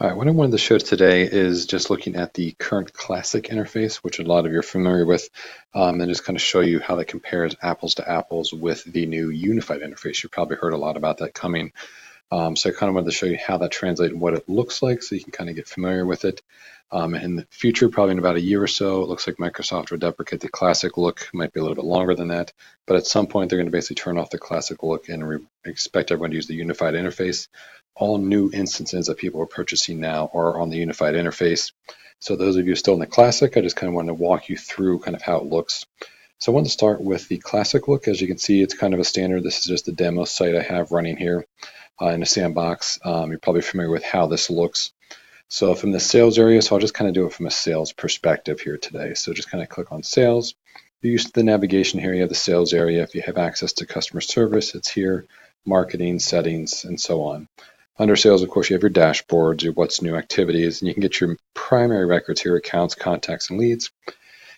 All right, what I wanted to show today is just looking at the current Classic interface, which a lot of you are familiar with, and just kind of show you how that compares apples to apples with the new Unified interface. You've probably heard a lot about that coming. So I kind of wanted to show you how that translates and what it looks like so you can kind of get familiar with it. In the future, probably in about a year or so, it looks like Microsoft will deprecate the Classic look. It might be a little bit longer than that, but at some point they're going to basically turn off the Classic look and expect everyone to use the Unified interface. All new instances that people are purchasing now are on the Unified interface. So those of you still in the Classic, I just kind of wanted to walk you through kind of how it looks. So I want to start with the Classic look. As you can see, it's kind of a standard. This is just the demo site I have running here in a sandbox. You're probably familiar with how this looks. So from the sales area, so I'll just kind of do it from a sales perspective here today. So just kind of click on sales. You use the navigation here, you have the sales area. If you have access to customer service, it's here, marketing, settings, and so on. Under sales, of course, you have your dashboards, your what's new activities, and you can get your primary records here, accounts, contacts, and leads.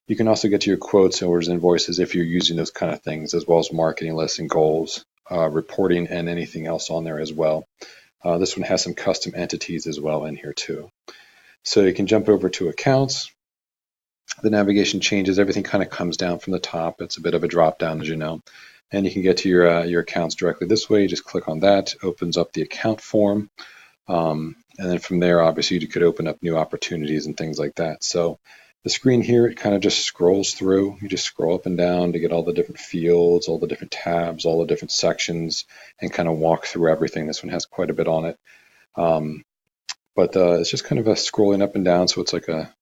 You can also get to your quotes, orders, invoices if you're using those kind of things, as well as marketing lists and goals, reporting, and anything else on there as well. This one has some custom entities as well in here too. So you can jump over to accounts. The navigation changes, everything kind of comes down from the top. It's a bit of a drop down, as you know. And you can get to your accounts directly this way. You just click on that, opens up the account form. And then from there, obviously, you could open up new opportunities and things like that. So the screen here, it kind of just scrolls through. You just scroll up and down to get all the different fields, all the different tabs, all the different sections, and kind of walk through everything. This one has quite a bit on it. But it's just kind of a scrolling up and down, so it's like a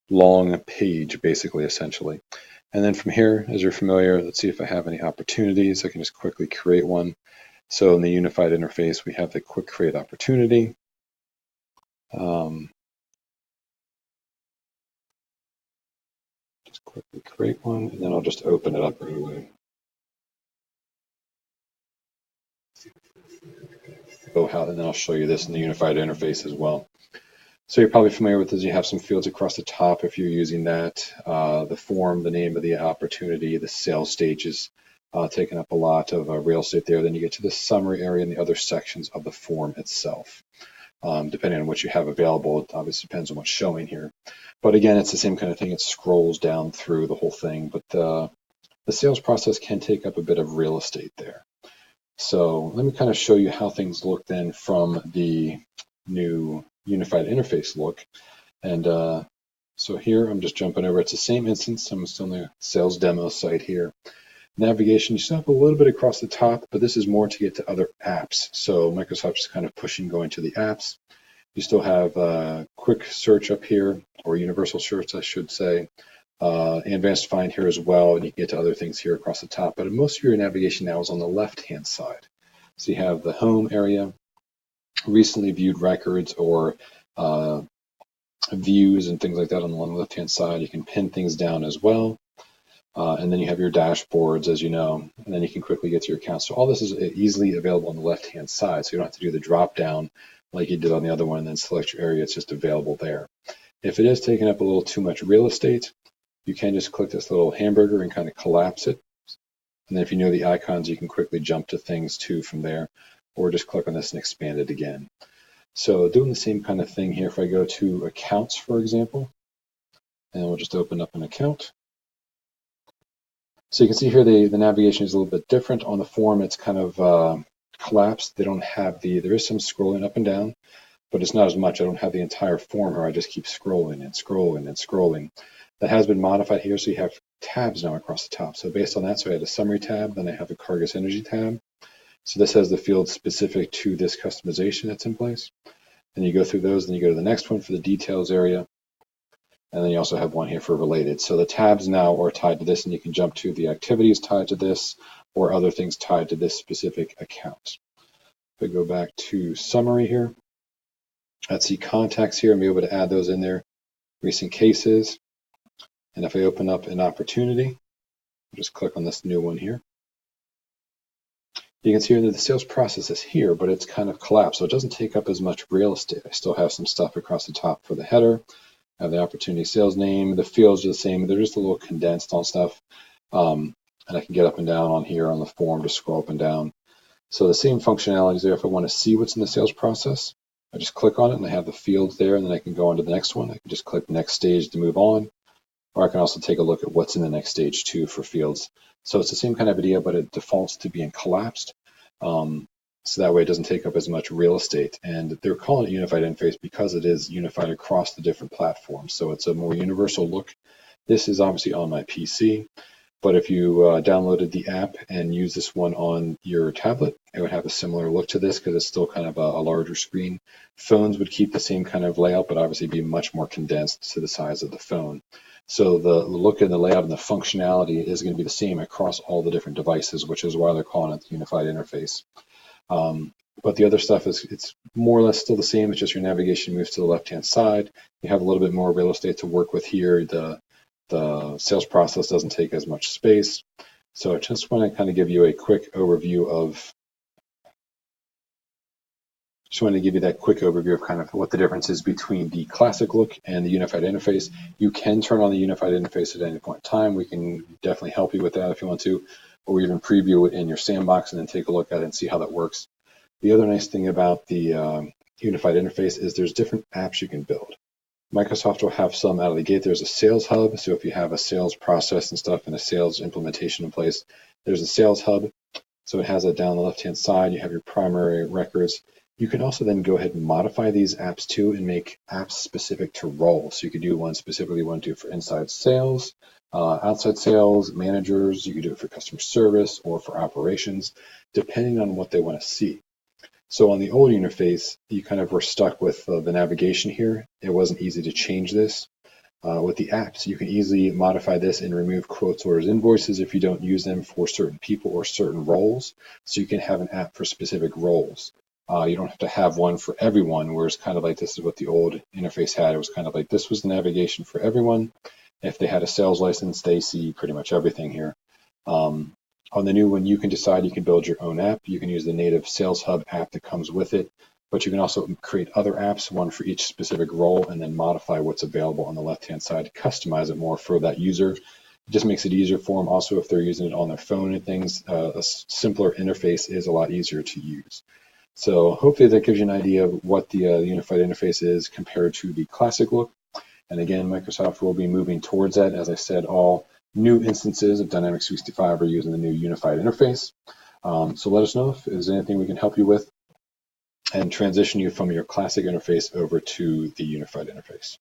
long page, basically, essentially. And then from here, as you're familiar, let's see if I have any opportunities. I can just quickly create one. So in the Unified interface, we have the quick create opportunity. Just quickly create one, and then I'll just open it up right away. And then I'll show you this in the Unified interface as well. So you're probably familiar with this. You have some fields across the top if you're using that. The form, the name of the opportunity, the sales stages, taking up a lot of real estate there. Then you get to the summary area and the other sections of the form itself. Depending on what you have available, it obviously depends on what's showing here. But again, it's the same kind of thing. It scrolls down through the whole thing, but the sales process can take up a bit of real estate there. So let me kind of show you how things look then from the new Unified interface look. And so here I'm just jumping over. It's the same instance. I'm still on the sales demo site here. Navigation, you still have a little bit across the top, but this is more to get to other apps. So Microsoft's kind of pushing going to the apps. You still have quick search up here, or universal search, I should say, advanced find here as well, and you can get to other things here across the top. But most of your navigation now is on the left-hand side. So you have the home area, recently viewed records, or views and things like that on the left-hand side. You can pin things down as well. And then you have your dashboards, as you know, and then you can quickly get to your accounts. So all this is easily available on the left-hand side, so you don't have to do the drop-down like you did on the other one and then select your area. It's just available there. If it is taking up a little too much real estate, you can just click this little hamburger and kind of collapse it. And then if you know the icons, you can quickly jump to things too from there, or just click on this and expand it again. So doing the same kind of thing here, if I go to accounts, for example, and we'll just open up an account. So you can see here the navigation is a little bit different. On the form, it's kind of collapsed. They don't have there is some scrolling up and down, but it's not as much. I don't have the entire form here. I just keep scrolling and scrolling and scrolling. That has been modified here, so you have tabs now across the top. So based on that, so I had a summary tab, then I have a Cargas energy tab. So this has the field specific to this customization that's in place. And you go through those, then you go to the next one for the details area. And then you also have one here for related. So the tabs now are tied to this, and you can jump to the activities tied to this or other things tied to this specific account. If I go back to summary here, let's see contacts here and be able to add those in there, recent cases. And if I open up an opportunity, I'll just click on this new one here. You can see that the sales process is here, but it's kind of collapsed, so it doesn't take up as much real estate. I still have some stuff across the top for the header. I have the opportunity sales name. The fields are the same. They're just a little condensed on stuff. And I can get up and down on here on the form to scroll up and down. So the same functionality is there if I want to see what's in the sales process. I just click on it and I have the fields there, and then I can go on to the next one. I can just click next stage to move on, or I can also take a look at what's in the next stage too for fields. So it's the same kind of idea, but it defaults to being collapsed. So that way it doesn't take up as much real estate. And they're calling it Unified Interface because it is unified across the different platforms. So it's a more universal look. This is obviously on my PC, but if you downloaded the app and use this one on your tablet, it would have a similar look to this because it's still kind of a larger screen. Phones would keep the same kind of layout, but obviously be much more condensed to the size of the phone. So the look and the layout and the functionality is going to be the same across all the different devices, which is why they're calling it the Unified Interface. But the other stuff is, it's more or less still the same. It's just your navigation moves to the left-hand side. You have a little bit more real estate to work with here. The sales process doesn't take as much space. So I just want to kind of give you a quick overview of that quick overview of kind of what the difference is between the classic look and the unified interface. You can turn on the unified interface at any point in time. We can definitely help you with that if you want to, or even preview it in your sandbox and then take a look at it and see how that works. The other nice thing about the unified interface is there's different apps you can build. Microsoft will have some out of the gate. There's a sales hub. So if you have a sales process and stuff and a sales implementation in place, there's a sales hub. So it has that down the left-hand side. You have your primary records. You can also then go ahead and modify these apps too and make apps specific to roles. So you could do one specifically, one to do for inside sales, outside sales, managers. You could do it for customer service or for operations, depending on what they want to see. So on the old interface, you kind of were stuck with the navigation here. It wasn't easy to change this. With the apps, you can easily modify this and remove quotes, orders, invoices if you don't use them for certain people or certain roles. So you can have an app for specific roles. You don't have to have one for everyone, whereas kind of like this is what the old interface had. It was kind of like this was the navigation for everyone. If they had a sales license, they see pretty much everything here. On the new one, you can decide you can build your own app. You can use the native Sales Hub app that comes with it, but you can also create other apps, one for each specific role, and then modify what's available on the left-hand side to customize it more for that user. It just makes it easier for them. Also, if they're using it on their phone and things, a simpler interface is a lot easier to use. So hopefully that gives you an idea of what the unified interface is compared to the classic look. And again, Microsoft will be moving towards that. As I said, all new instances of Dynamics 365 are using the new unified interface. So let us know if there's anything we can help you with and transition you from your classic interface over to the unified interface.